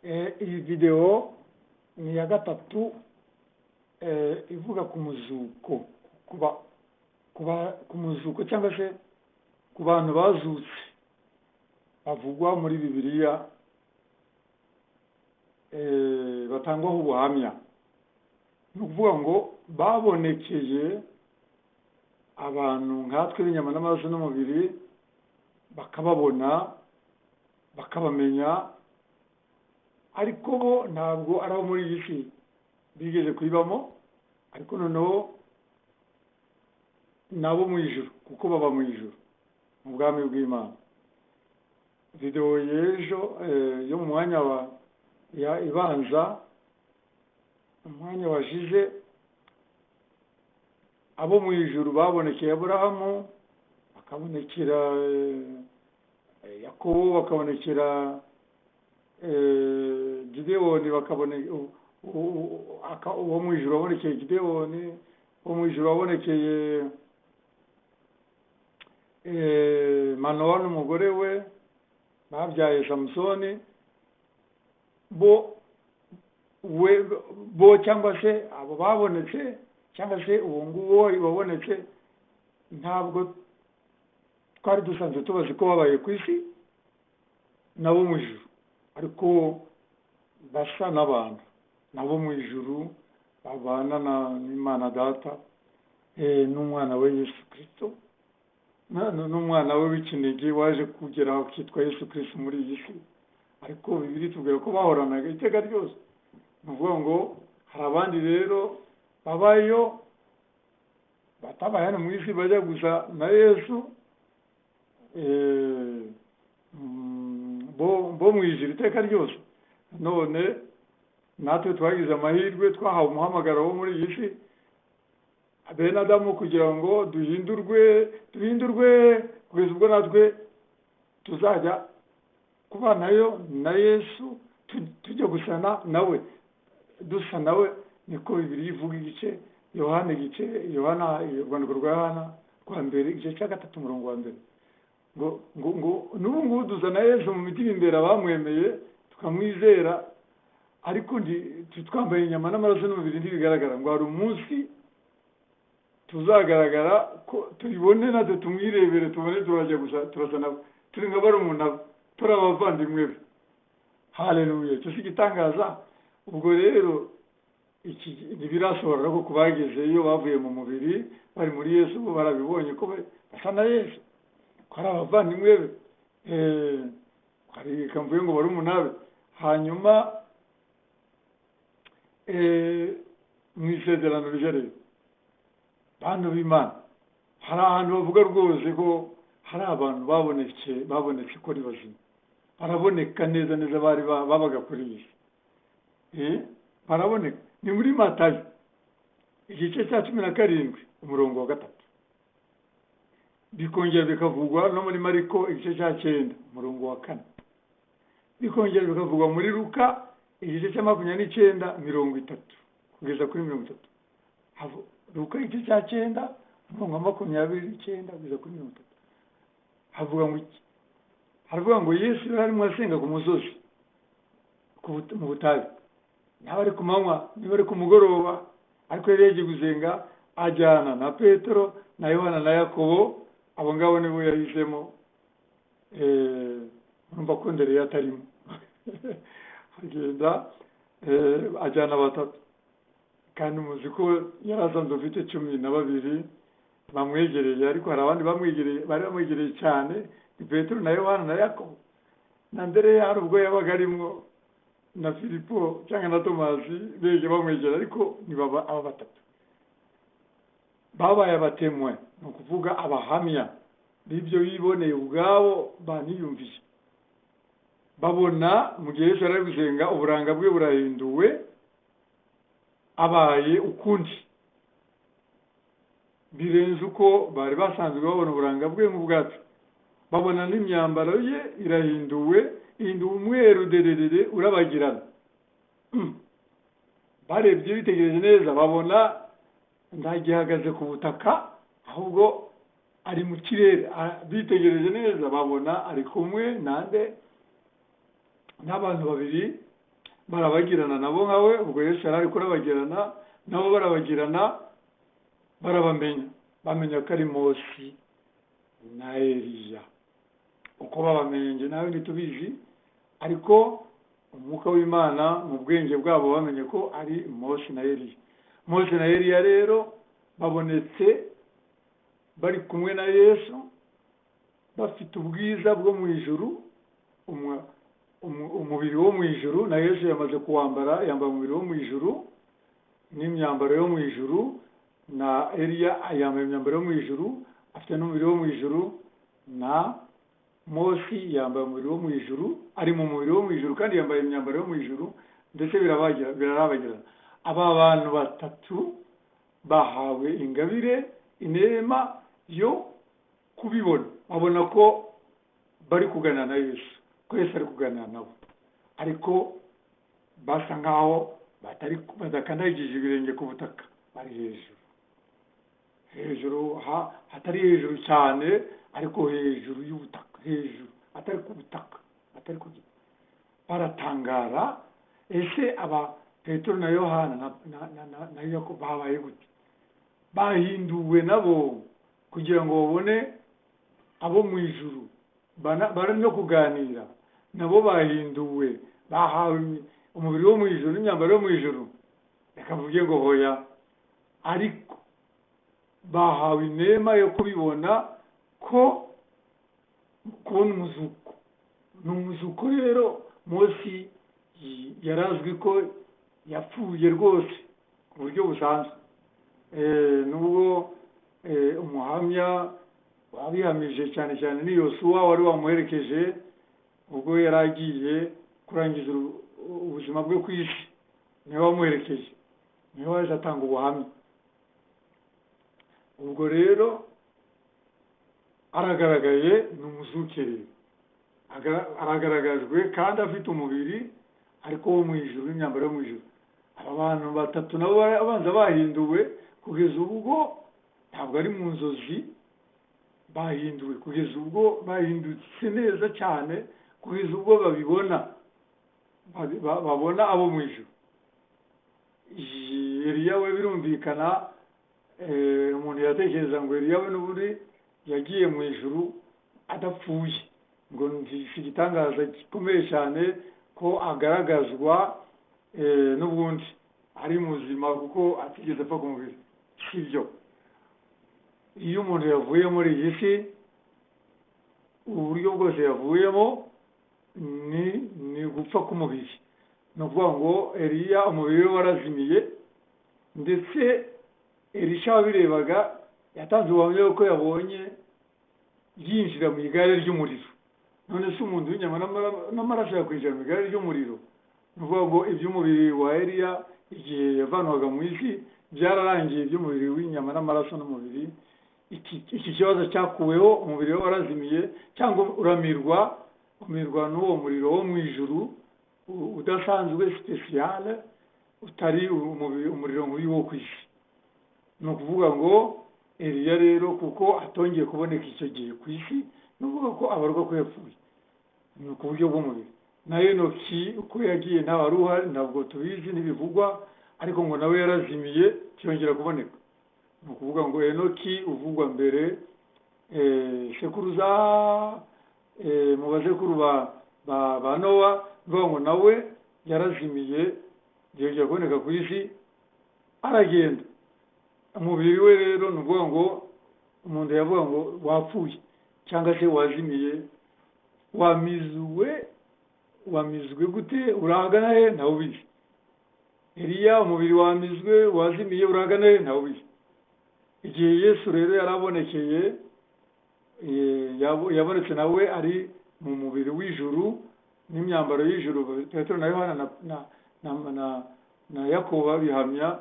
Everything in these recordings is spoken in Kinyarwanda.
iyi video ni iya gatatu ivuga ku muzuko, ku muzuko cyangwa se ku bantu bazutse bavugwa muri Bibiliya, batangwaho ubuhamya. Ni ukuvuga ngo babonekeye abantu nkatwe b'inyama n'amaraso n'umubiri, bakababona bakabamenya, ariko bo ntabwo ari abo muri iyi si bigeze kuyibamo, ariko noneho nabo mu ijuru, kuko baba mu ijuru mu bwami bw'Imana. Video y'ejo yo mu mwanya ibanza, umwanya washize, abo mu ijuru babonekeye Aburahamu, bakabonekera Yakobo, bakabonekera Gideyoni, uwo mu ijuru wabonekeye Gideyoni, uwo mu ijuru wabonekeye Manowa n'umugore we babyaye Samusoni, bo cyangwa se abo babonetse, cyangwa se uwo nguwo wabonetse, ntabwo twari dusanzwe tubazi ko babaye ku isi nabo mu ijuru, ariko basa n'abantu nabo mu ijuru, babana n'Imana Data n'umwana we Yesu Kristo, n'umwana we w'ikinege waje kugera akitwa Yesu Kristo muri iyi si. Ariko Bibiliya itubwira ko bahoranaga iteka ryose. Ni ukuvuga ngo hari abandi rero babayo batabaye hano mu isi, bajya gusa na Yesu, bo mu ijuru iteka ryose. None natwe twagize amahirwe, twahawe umuhamagaro wo muri iyi si, bene Adamu, kugira ngo duhindurwe kugeza ubwo natwe tuzajya kubanayo na Yesu, tujya gusana nawe, dusa nawe. Niko Bibiliya ivuga, Yohana, urwandiko rwa Yohana rwa mbere, igice cya 3 umurongo wa mbere, ngo n'ubu ngubu dusa na Yesu mu mitima imbere, abamwemeye tukamwizera, ariko twambaye inyama n'amaraso n'umubiri ntibigaragara. Ngo hari umunsi tuzagaragara ko tubibone, natwe tumwirebere, tubone turajya gusa turasa nabo, turi nka barumuna be, turi abavandimwe be. Haleluya! Icyo si igitangaza. Ubwo rero ntibirasobanura ko kubagezeyo bavuye mu mubiri bari muri Yesu, bo barabibonye ko basa na Yesu, ko ari abavandimwe be, hari kamvuye ngo barumuna be. Hanyuma mu isezerano rishya rero, bantu b'Imana, hari ahantu bavuga rwose ko hari abantu babonetse ko ari bazima, baraboneka neza babaga kuri iyi si, baraboneka. Ni muri Matayo igice cya 17 umurongo wa 3, bikongera bikavugwa no muri Mariko igice cya 9 umurongo wa 4, bikongera bikavugwa muri Luka igice cya 29:30 kugeza kuri 30. Luka igice cya 9 umurongo wa 29 kugeza kuri 30, havuga ngo Yesu yari arimo asenga ku musozi mu butayu. Niba ari ku manywa, niba ari ku mugoroba, ariko yari yagiye gusenga, ajyana na Petero na Yohana na Yakobo. Abo ngabo nibo yahisemo, urumva ko ndere yatarimo agenda ajyana batatu, kandi muzi ko yari asanzwe afite 12 bamwegereye, ariko hari abandi bari bamwegereye cyane, ni Petero na Yohana na Yakobo na Andereya, hari ubwo yabaga arimo na Filipo cyangwa na Tomasi, bege bamwegera, ariko ni aba batatu babaye abatemwe, ni ukuvuga abahamya b'ibyo biboneye ubwabo, baniyumviye, babona mu gihe Yesu ari gusenga uburanga bwe burahinduwe, abaye ukundi, birenze uko bari basanzwe babona uburanga bwe mu bwacu. Babona n'imyambaro ye irahinduwe, umweru dererere urabagirana. Barebye bitegereje neza, babona ntagihagaze ku butaka, ahubwo ari mu kirere. Bitegereje neza, babona ari kumwe n'abantu babiri barabagirana nabo nkawe, ubwo Yesu yari ari kurabagirana nabo barabagirana, barabamenya, bamenya ko ari Mose na Eliya. Uko babamenye njye nawe ntitubizi, ariko umwuka w'Imana mu bwenge bwabo bamenye ko ari Mose na Eliya. Mose na Eliya rero babonetse bari kumwe na Yesu, bafite ubwiza bwo mu ijuru, umubiri wo mu ijuru, na Yesu yamaze kuwambara, yambaye umubiri wo mu ijuru n'imyambaro yo mu ijuru, na Eliya yambaye imyambaro yo mu ijuru, afite n'umubiri wo mu ijuru, na Mose yambaye umubiri wo mu ijuru, ari mu mubiri wo mu ijuru kandi yambaye imyambaro yo mu ijuru, ndetse birarabagirana. Aba bantu batatu bahawe ingabire, inema yo kubibona, babona ko bari kuganira na Yesu, ko Yesu ari kuganira nabo, ariko basa nkaho badakandagije ibirenge ku butaka, bari hejuru, hatari hejuru cyane, ariko hejuru y'ubutaka, hejuru, atari ku butaka, atari ku giti. Baratangara, ese aba Petero na Yohana na Yakobo babaye gute? Bahinduwe nabo kugira ngo babone abo mu ijuru, bari no kuganira nabo, bahinduwe, bahawe umubiri wo mu ijuru n'imyambaro yo mu ijuru. Reka mvuge ngo hoya, ariko bahawe inema yo kubibona, ko kubona umuzuko. Ni umuzuko rero Mose yarazwi ko yapfuye rwose ku buryo busanzwe, nubwo umuhamya wabihamije cyane cyane ni Yosuwa wari wamuherekeje ubwo yari agiye kurangiza ubuzima bwe ku isi, niwe wamuherekeje, niwe waje atanga ubuhamya. Ubwo rero aragaragaye, ni umuzuke, aragaragajwe kandi afite umubiri ariko wo mu ijuru n'imyambaro yo mu ijuru. Aba bantu batatu nabo abanza bahinduwe, kugeza ubwo ntabwo ari mu nzozi bahinduwe, kugeza ubwo bahindutse neza cyane, kugeza ubwo babona abo mu ijuru. Eliya we birumvikana, umuntu yatekereza ngo Eliya we n'ubundi yagiye mu ijuru adapfuye, ngo si igitangaza gikomeye cyane ko agaragazwa n'ubundi ari muzima kuko atigeze apfa ku mubiri. Si byo. Iyo umuntu yavuye muri iyi si, uburyo bwose yavuyemo ni gupfa k'umubiri. Ni ukuvuga ngo Eliya umubiri we warazimiye, ndetse Elisha wabirebaga yatanze ubuhamya ko yabonye yinjira mu igare ry'umuriro. None se umuntu w'inyama n'amaraso yakwinjira mu igare ry'umuriro? Ni ukuvuga ngo iby'umubiri wa Eliya igihe yavanwaga mu isi byararangiye, iby'umubiri w'inyama n'amaraso n'umubiri. Iki kibazo cyakuweho, umubiri we warazimiye, cyangwa umirwa n'uwo muriro wo mu ijuru udasanzwe, spesiyale, utari umuriro nk'uyu wo ku isi. Ni ukuvuga ngo Eliya rero kuko atongeye kuboneka icyo gihe ku isi, ni ukuvuga ko abarwa ko yapfuye, ni ku buryo bw'umubiri. Na Enoki uko yagiye ntabari uhari, ntabwo tubizi, ntibivugwa, ariko ngo nawe yarazimiye cyongera kuboneka. Ni ukuvuga ngo Enoki uvugwa mbere, sekuruza mu bazekuru ba Nowa, bivuga ngo nawe yarazimiye yongera kuboneka ku isi, aragenda. Umubiri we rero ni ukuvuga ngo umuntu yavuga ngo wapfuye cyangwa se wazimiye, wamizwe gute, urahagana he, ntawe ubizi. Eliya umubiri wamizwe, wazimiye, urahagana he, ntawe ubizi. Igihe Yesu rero yarabonekeye, yabonetse nawe ari mu mubiri w'ijuru n'imyambaro y'ijuru. Petero na Yohana na Yakobo babihamya,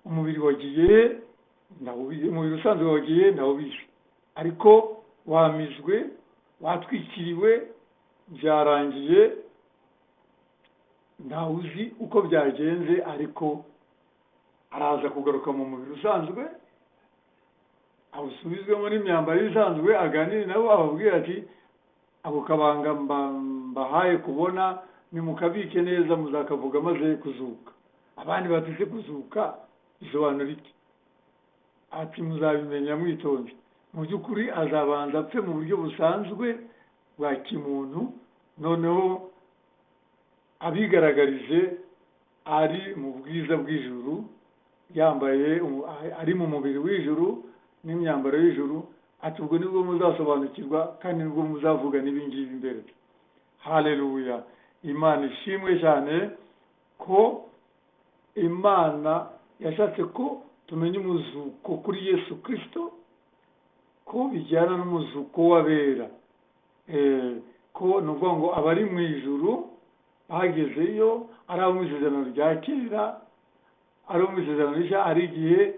umubiri wagiye ndawubizi, umubiri usanzwe wagiye ndawubizi, ariko wamizwe, watwikiriwe, byarangiye, ntawuzi uko byagenze, ariko araza kugaruka mu mubiri usanzwe, awusubizwemo n'imyambaro isanzwe, aganire nabo, ababwira ati ako kabanga mbahaye kubona nimukabike neza muzakavuga maze kuzuka. Abandi batise kuzuka bisobanura iki? Ati muzabimenya mwitonze. Mu by'ukuri azabanza apfe mu buryo busanzwe bwa kimuntu, noneho abigaragarize ari mu bwiza bw'ijuru, yambaye ari mu mubiri w'ijuru n'imyambaro y'ijuru. Ati ubwo nibwo muzasobanukirwa kandi nibwo muzavuga n'ibingibi imbere. Haleluya! Imana ishimwe cyane ko Imana yashatse ko tumenya umuzuko kuri Yesu Kristo, ko bijyana n'umuzuko w'abera. Ko ni ukuvuga ngo abari mu ijuru bagezeyo ari abo mu isezerano rya kera, ari abo mu isezerano rishya, ari igihe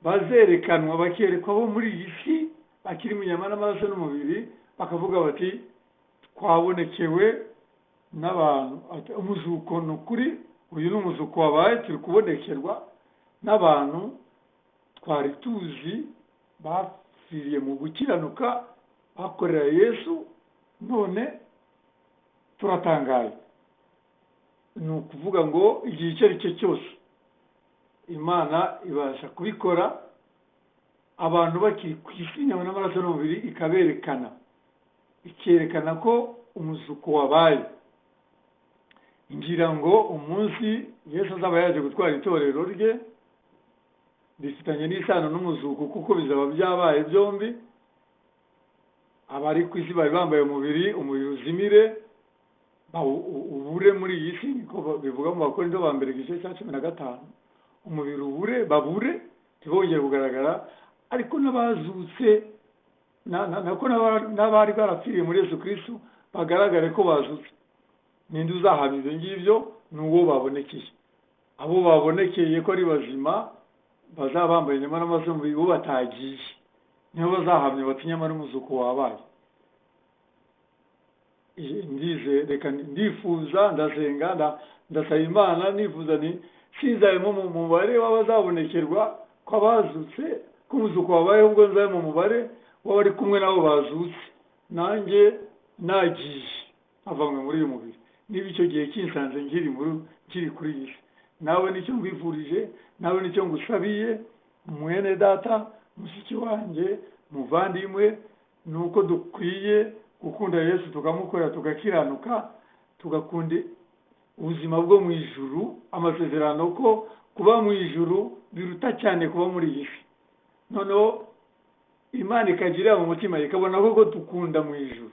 bazerekanwa bakerekwa bo muri iyi si bakiri mu nyama n'amaraso n'umubiri, bakavuga bati twabonekewe n'abantu. Umuzuko ni ukuri, uyu ni umuzuko wabaye, turi kubonekerwa n'abantu twari tuzi bapfiriye mu gukiranuka bakorera Yesu, none turatangaye. Ni ukuvuga ngo igihe icyo ari cyo cyose Imana ibasha kubikora, abantu bakiri ku isi nyama n'amaraso n'umubiri, ikaberekana, ikerekana ko umuzuko wabaye. Ngira ngo umunsi Yesu azaba yaje gutwara itorero rye bifitanye n'isano n'umuzuko, kuko bizaba byabaye byombi. Abari ku isi bari bambaye umubiri uzimire, ubure muri iyi si, niko bivuga mu Bakorinto ba mbere igice cya 15. Umubiri ubure, babure, ntibongere kugaragara, ariko n'abazutse nako n'abari barapfiriye muri Yesu Kristo bagaragare ko bazutse. Ninde uzahamya ibyo ngibyo? Ni uwo babonekeye. Abo babonekeye ko ari bazima bazaba bambaye inyama n'amaraso n'umubiri, bo batagiye, niho bazahamya bati nyamara umuzuko wabaye. Ndifuza, ndasenga, ndasaba Imana, nifuza ni sinzayemo mu mubare w'abazabonekerwa ko abazutse, ko umuzuko wabaye, ubwo nzaye mu mubare w'abari kumwe nabo bazutse, nanjye nagiye avanywe muri uyu mubiri. Niba icyo gihe kinsanze nkiri kuri iyi si, nawe nicyo ngwifurije, nawe nicyo ngusabiye, mwene data, mushiki wanjye, muvandimwe, ni uko dukwiye gukunda Yesu, tukamukorera, tugakiranuka, tugakunda ubuzima bwo mu ijuru. Amasezerano ko kuba mu ijuru biruta cyane kuba muri iyi si. Noneho Imana ikagirira mu mutima, ikabona ko dukunda mu ijuru.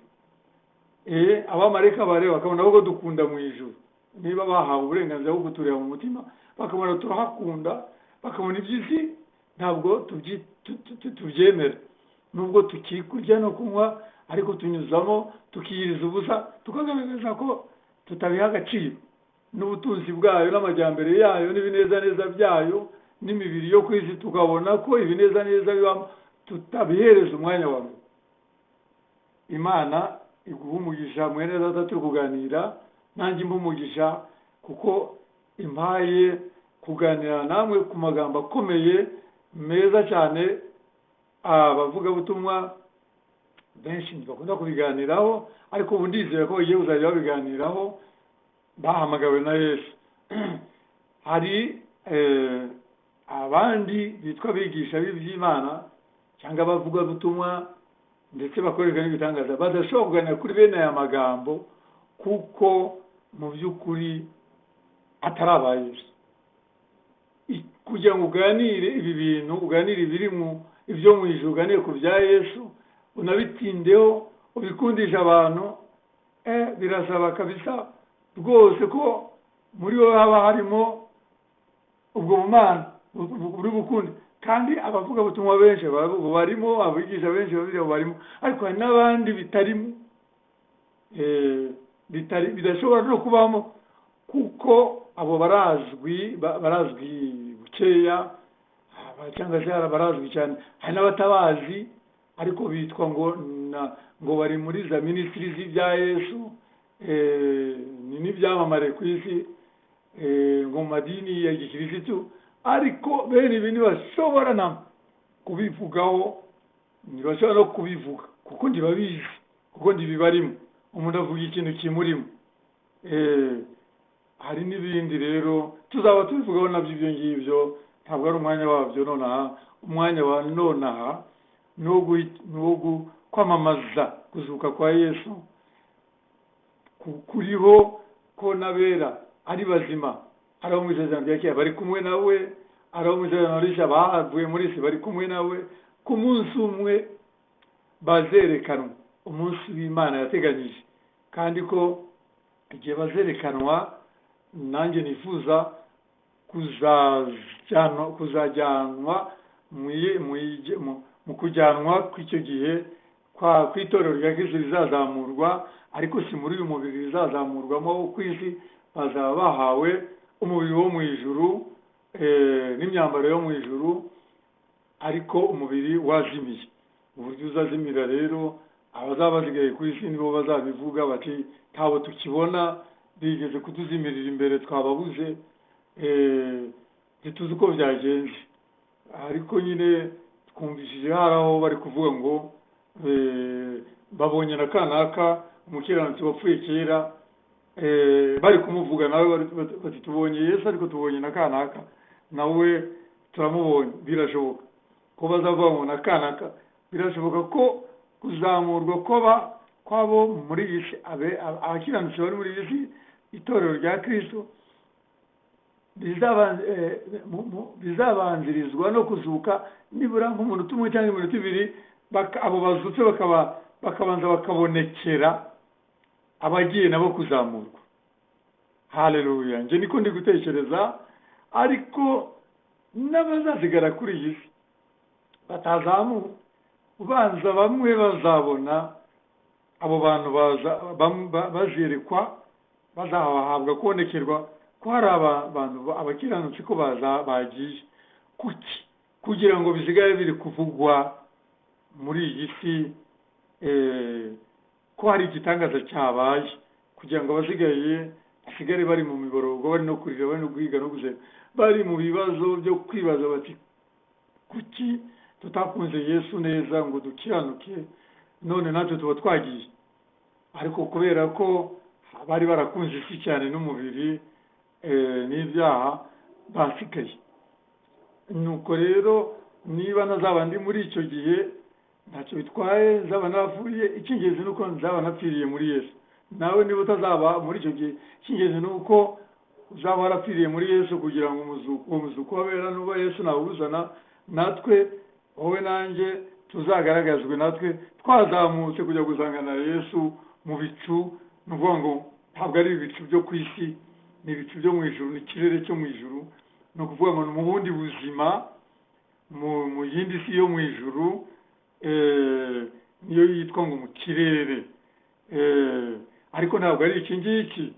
Abamarayika bareba bakabona ko dukunda mu ijuru. Niba bahawe uburenganzira bwo kutureba mu mutima, bakabona turahakunda, bakabona iby'isi ntabwo tubyemera, nubwo tukiri kurya no kunywa, ariko tunyuzamo tukiyiriza ubusa, tukagaragaza ko tutabiha agaciro. N'ubutunzi bwayo n'amajyambere yayo n'ibinezaneza byayo n'imibiri yo ku isi, tukabona ko ibinezaneza bibamo tutabihereza umwanya wawe. Imana iguha umugisha mwene data, turi kuganira, nanjye mba umugisha kuko impaye kuganira namwe ku magambo akomeye meza cyane. Abavugabutumwa benshi bakunda kubiganiraho, ariko ubu ndizera ko bagiye kuzajya babiganiraho bahamagawe na Yesu. Hari abandi bitwa abigisha b'iby'Imana cyangwa abavugabutumwa ndetse bakoreshwa n'ibitangaza, badashobora kuganira kuri bene aya magambo kuko mu by'ukuri atari aba Yesu. Kugira ngo uganire ibi bintu, uganire ibirimo ibyo mu ijuru, uganire ku bya Yesu, unabitindeho, ubikundisha abantu, birasaba kabisa rwose ko muri wowe haba harimo ubwo bumana buri bukunde. Kandi abavugabutumwa benshi barimo, abigisha benshi barimo, ariko hari n'abandi bitarimo, bidashobora no kubamo, kuko abo barazwi bukeya, cyangwa se barazwi cyane. Hari n'abatabazi ariko bitwa ngo bari muri za minisitiri z'ibya Yesu, n'ibyamamare ku isi, ngo mu madini ya gikirisitu, ariko bene ibi ntibashobora kubivugaho, ntibashobora no kubivuga kuko ntibabizi, kuko ntibibarimo. Umuntu avuga ikintu kimurimo, hari n'ibindi rero tuzaba tubivugaho nabyo ibyo ngibyo, ntabwo ari umwanya wabyo nonaha. Umwanya wa nonaha ni uwo kwamamaza kuzuka kwa Yesu, kuriho ko n'abera ari bazima, ari abo mu isezerano rya kera bari kumwe nawe, ari abo mu isezerano rishya bavuye muri isi bari kumwe nawe. Ku munsi umwe bazerekanwa, umunsi w'Imana yateganyije, kandi ko igihe bazerekanwa nanjye nifuza kuzajyanwa mu kujyanwa kw'icyo gihe kw'itorero rya Kristo rizazamurwa, ariko si muri uyu mubiri rizazamurwamo ku isi. Bazaba bahawe umubiri wo mu ijuru n'imyambaro yo mu ijuru, ariko umubiri wazimiye. Uburyo uzazimira rero, abazaba basigaye ku isi nibo bazabivuga bati ntabwo tukibona, bigeze kutuzimirira imbere twababuze, ntituzi uko byagenze. Ariko nyine twumvishije hari aho bari kuvuga ngo babonye na kanaka umukiranutsi wapfuye kera, bari kumuvuga nawe bati tubonye Yesu ariko tubonye na kanaka nawe turamubonye. Birashoboka ko bazavuga ngo na kanaka, birashoboka ko kuzamurwa kwabo muri iyi si, abakiranutsi bari muri iyi si, itorero rya Kristo bizabanzirizwa no kuzuka nibura nk'umunota umwe cyangwa iminota ibiri, abo bazutse bakabanza bakabonekera abagiye nabo kuzamurwa. Haleluya! Nje niko ndi gutekereza. Ariko n'abazasigara kuri iyi si batazamuka, ubanza bamwe bazabona abo bantu bazerekwa, bazahabwa kubonekerwa ko hari abantu abakiranutsi ko bagiye. Kuki? Kugira ngo bisigare biri kuvugwa muri iyi si ko hari igitangaza cyabaye, kugira ngo abasigaye basigare bari mu miborogo, bari no kurira, bari no guhiga no guseka, bari mu bibazo byo kwibaza bati kuki tutakunze Yesu neza ngo dukiranuke, none natwe tuba twagiye. Ariko kubera ko bari barakunze isi cyane n'umubiri n'ibyaha, basigaye. Nuko rero niba nazaba ndi muri icyo gihe ntacyo bitwaye, nzaba napfuye. Icy'ingenzi ni uko nzaba napfiriye muri Yesu. Nawe niba utazaba muri icyo gihe, icy'ingenzi ni uko uzaba warapfiriye muri Yesu, kugira ngo uwo muzuko wabera nuba Yesu nawuzana, natwe wowe nanjye tuzagaragazwe, natwe twazamutse kujya gusangana na Yesu mu bicu. Ni ukuvuga ngo ntabwo ari ibicu byo ku isi, ni ibicu byo mu ijuru, ni ikirere cyo mu ijuru. Ni ukuvuga ngo ni mu bundi buzima, mu yindi si yo mu ijuru, niyo yitwa ngo mu kirere. Ariko ntabwo ari iki ngiki,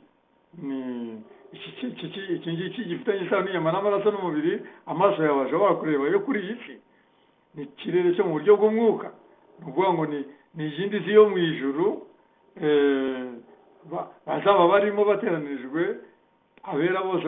iki ngiki gifitanye isano n'inyama n'amaraso n'umubiri amaso yawe ashobora kureba yo kuri iyi si. Ni ikirere cyo mu buryo bw'umwuka. Ni ukuvuga ngo ni iyindi si yo mu ijuru, bazaba barimo bateranirijwe, abera bose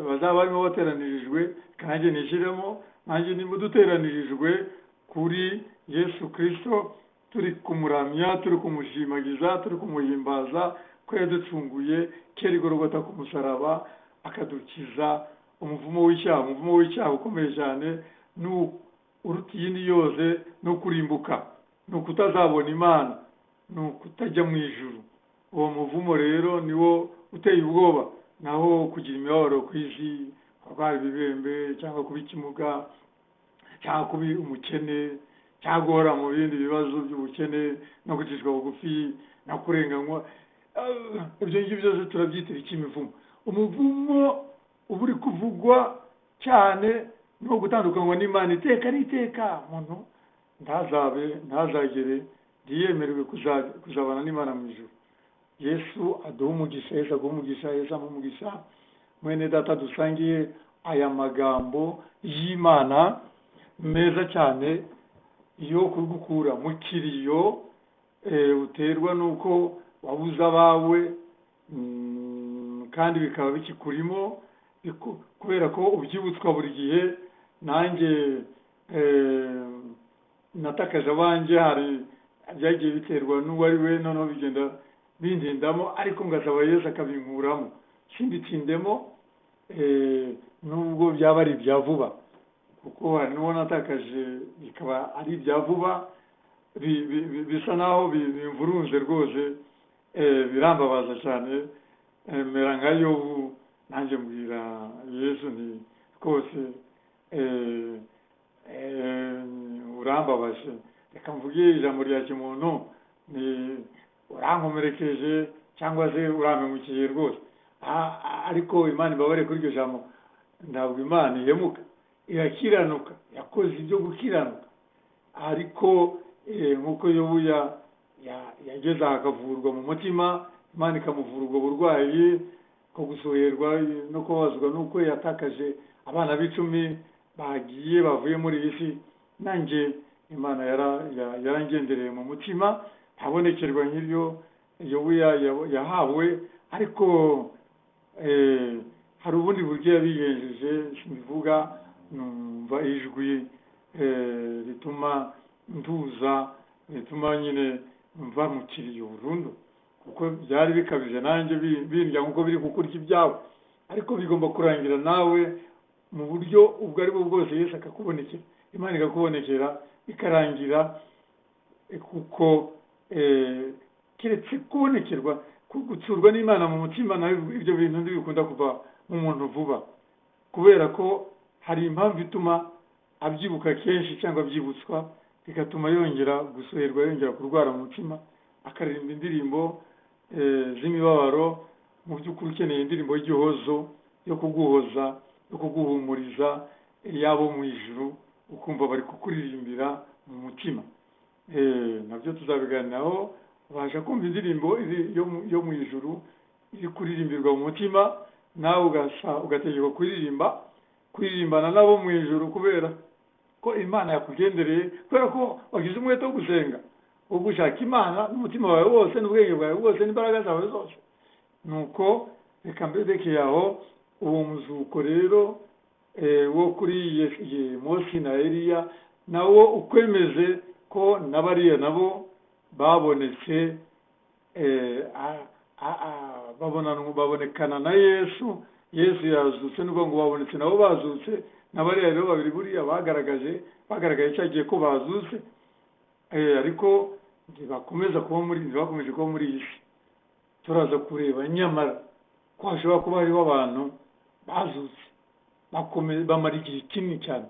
bazaba barimo bateranirijwe, kanjye nishyiremo, nanjye nimba duteranirijwe kuri Yesu Kristo, turi kumuramya, turi kumushimagiza, turi kumuhimbaza ko yaducunguye kera i Golgotha ku musaraba, akadukiza umuvumo w'icyaha ukomeye cyane, uruta iyindi yose, no kurimbuka, ni ukutazabona Imana, ni ukutajya mu ijuru. Uwo muvumo rero niwo uteye ubwoba. Naho kugira imibabaro ku isi, kurwara ibibembe cyangwa kuba ikimuga cyangwa kuba umukene cyangwa guhora mu bindi bibazo by'ubukene no gucishwa bugufi no kurenganywa, ibyo ngibyo byose turabyitira icy'imivumo. Umuvumo uba uri kuvugwa cyane no gutandukanywa n'Imana iteka n'iteka. Umuntu ntazagere ntiyemerwe kuzabana n'Imana mu ijuru. Yesu aduha umugisha, Yesu aguha umugisha, Yesu amuha umugisha. Mwene data, dusangiye aya magambo y'Imana meza cyane, yo kugukura mu kiriyo uterwa n'uko wabuze abawe, kandi bikaba bikikurimo kubera ko ubyibutswa buri gihe. Nanjye natakaje abanjye, hari byagiye biterwa n'uwo ari we, noneho bigenda bindindamo ariko ngasaba Yesu akabinkuramo simbitsindemo nubwo byaba ari ibya vuba kuko hari n'uwo natakaje bikaba ari ibya vuba bisa naho bimvurunze rwose birambabaza cyane mera nka Yobu nanjye mbwira Yesu nti rwose urambabaje reka mvuge ijambo rya kimuntu ni urankomerekeje cyangwa se urampemukiye rwose ariko Imana ibabare kuri iryo jambo ntabwo Imana ihemuka irakiranuka yakoze ibyo gukiranuka ariko nk'uko Yobu yageze akavurwa mu mutima Imana ikamuvura ubwo burwayi ko gusoherwa no kubabazwa n'uko yatakaje abana b'10 bavuye muri iyi si nanjye Imana yarangendereye mu mutima ntabonekerwa nk'iryo Yobu yahawe ariko hari ubundi buryo yabigenjeje simbivuga numva ijwi rituma nduza rituma nyine mva mu kiriyo burundu kuko byari bikabije nanjye bindya nk'uko biri kukurya ibyawe ariko bigomba kurangira nawe mu buryo ubwo ari bwo bwose Yesu akakubonekera Imana ikakubonekera bikarangira kuko keretse kubonekerwa gutsurwa n'Imana mu mutima nawe ibyo bintu ntibikunda kuva mu muntu vuba kubera ko hari impamvu ituma abyibuka kenshi cyangwa abyibutswa bigatuma yongera gusoherwa yongera kurwara mu mutima akaririmba indirimbo z'imibabaro mu by'ukuri ukeneye indirimbo y'igihozo yo kuguhoza yo kuguhumuriza yabo mu ijuru ukumva bari kukuririmbira mu mutima nabyo tuzabiganiraho ubasha kumva indirimbo yo mu ijuru iri kuririmbirwa mu mutima nawe ugategeka kuririmbana nabo mu ijuru kubera ko Imana yakugendereye kubera ko wagize umwete wo gusenga wo gushaka Imana n'umutima wawe wose n'ubwenge bwawe bwose n'imbaraga zawe zose nuko reka mbedekeye aho uwo muzuko rero wo kuri Mose na Eliya nawo ukwemeze ko n'abariya nabo babonetse babonekana na Yesu yazutse nubwo ngo babonetse nabo bazutse n'abariya rero babiri buriya bagaragaye cyagiye ko bazutse ariko ntibakomeje kuba muri iyi si turaza kureba nyamara ko hashobora kuba hariho abantu bazutse bamara igihe kinini cyane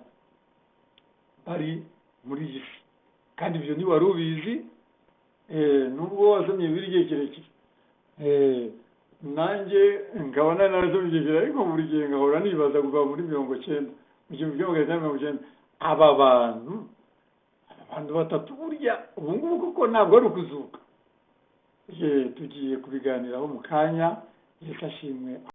bari muri iyi si kandi ibyo ntiwari ubizi nubwo wasomye biri igihe kirekire nanjye nkabona narazomye igihe kirekire ariko buri gihe ngahora nibaza kuva muri 90 mu 1990 aba bantu batatu burya ubu ngubu kuko ntabwo ari ukuzuka tugiye kubiganiraho mu kanya Yesu ashimwe.